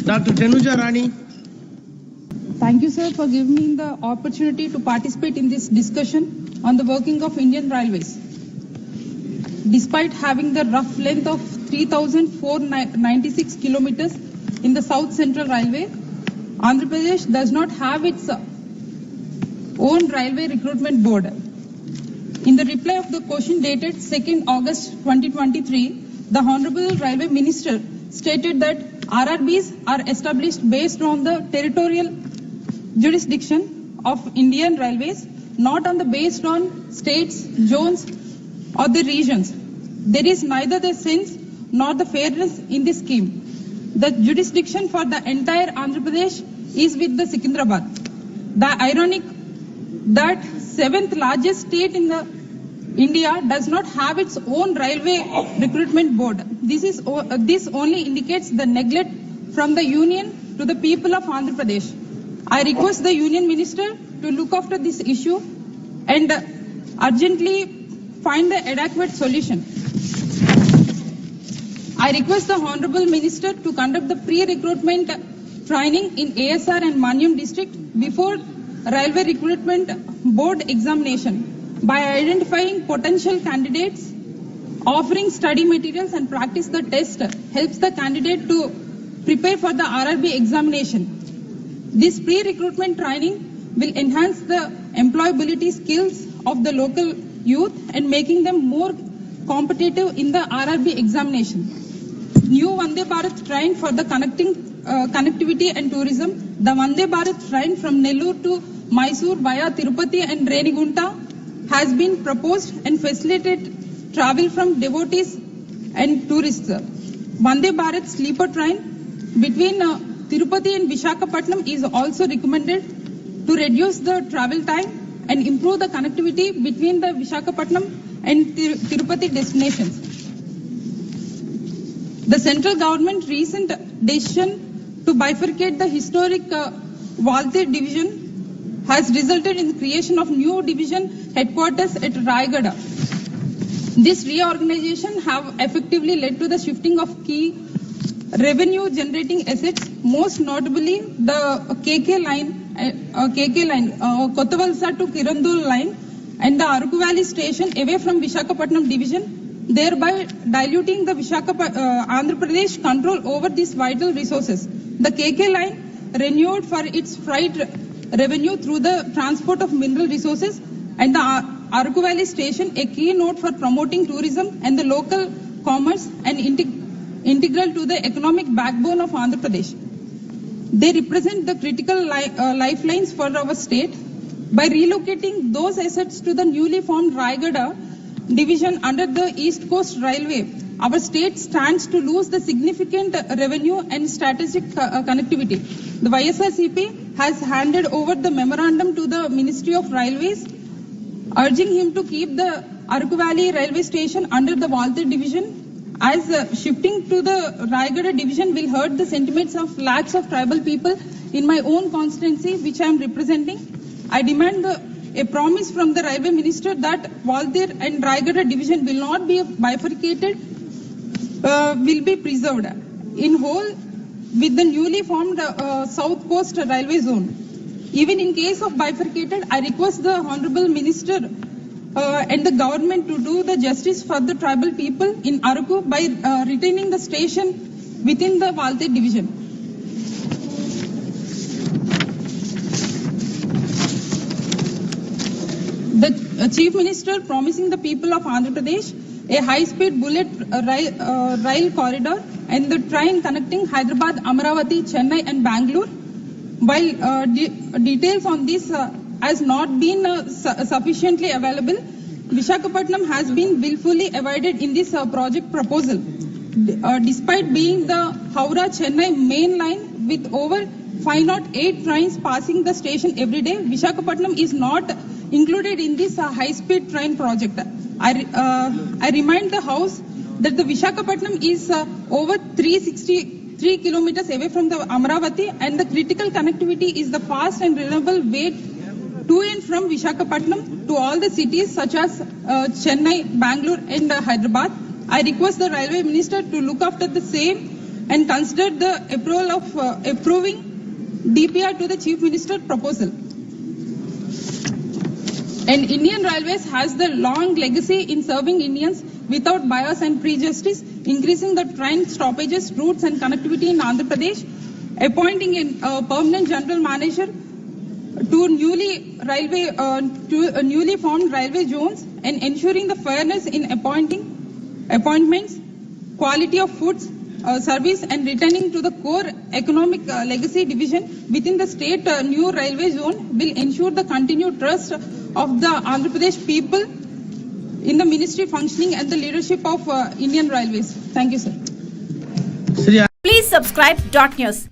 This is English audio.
Dr. Tanuja Rani. Thank you, sir, for giving me the opportunity to participate in this discussion on the working of Indian Railways. Despite having the rough length of 3,496 kilometers in the South Central Railway, Andhra Pradesh does not have its own railway recruitment board. In the reply of the question dated 2nd August 2023, the Honorable Railway Minister stated that RRBs are established based on the territorial jurisdiction of Indian Railways, not on the based on states, zones or the regions. There is neither the sense nor the fairness in this scheme. The jurisdiction for the entire Andhra Pradesh is with the Secunderabad. The ironic that 7th largest state in the India does not have its own railway recruitment board. This only indicates the neglect from the union to the people of Andhra Pradesh. I request the union minister to look after this issue and urgently find the adequate solution. I request the Honorable Minister to conduct the pre-recruitment training in ASR and Manyam district before Railway Recruitment Board examination by identifying potential candidates, offering study materials and practice the test helps the candidate to prepare for the RRB examination. This pre-recruitment training will enhance the employability skills of the local youth and making them more competitive in the RRB examination. New Vande Bharat train for the connectivity and tourism. The Vande Bharat train from Nellore to Mysore via Tirupati and Renigunta has been proposed and facilitated travel from devotees and tourists. Vande Bharat sleeper train between Tirupati and Visakhapatnam is also recommended to reduce the travel time and improve the connectivity between the Visakhapatnam and Tirupati destinations. The central government recent decision to bifurcate the historic Valtir division has resulted in the creation of new division headquarters at Raigada. This reorganization have effectively led to the shifting of key revenue generating assets, most notably the KK line, Kottavalsa to Kirandul line and the Aruku Valley station away from Visakhapatnam division, thereby diluting the Andhra Pradesh control over these vital resources. The KK line renewed for its freight revenue through the transport of mineral resources and the Aruku Valley station a keynote for promoting tourism and the local commerce and integral to the economic backbone of Andhra Pradesh. They represent the critical lifelines for our state. By relocating those assets to the newly formed Raigada division under the East Coast Railway, our state stands to lose the significant revenue and strategic connectivity. The YSRCP has handed over the memorandum to the Ministry of Railways, urging him to keep the Aruku Valley railway station under the Valtir division, as shifting to the Raigada division will hurt the sentiments of lakhs of tribal people in my own constituency, which I am representing. I demand a promise from the Railway Minister that Valtir and Raigada division will not be bifurcated, will be preserved in whole with the newly formed South Coast Railway Zone. Even in case of bifurcated, I request the Honorable Minister and the government to do the justice for the tribal people in Aruku by retaining the station within the Valtir division. The Chief Minister promising the people of Andhra Pradesh a high-speed bullet rail corridor and the train connecting Hyderabad, Amaravati, Chennai and Bangalore. While details on this has not been sufficiently available, Visakhapatnam has been willfully avoided in this project proposal. Despite being the Howrah-Chennai main line with over 508 trains passing the station every day, Visakhapatnam is not included in this high-speed train project. I remind the House that the Visakhapatnam is over 363 kilometers away from the Amaravati, and the critical connectivity is the fast and reliable way to and from Visakhapatnam to all the cities such as Chennai, Bangalore and Hyderabad. I request the Railway Minister to look after the same and considered the approving DPR to the Chief Minister proposal. And Indian Railways has the long legacy in serving Indians without bias and prejudice, increasing the train stoppages, routes and connectivity in Andhra Pradesh, appointing a permanent general manager to a newly formed railway zones, and ensuring the fairness in appointments, quality of foods, service, and returning to the core economic legacy division within the state new railway zone will ensure the continued trust of the Andhra Pradesh people in the ministry functioning and the leadership of Indian Railways. Thank you, sir. Please subscribe Dot News.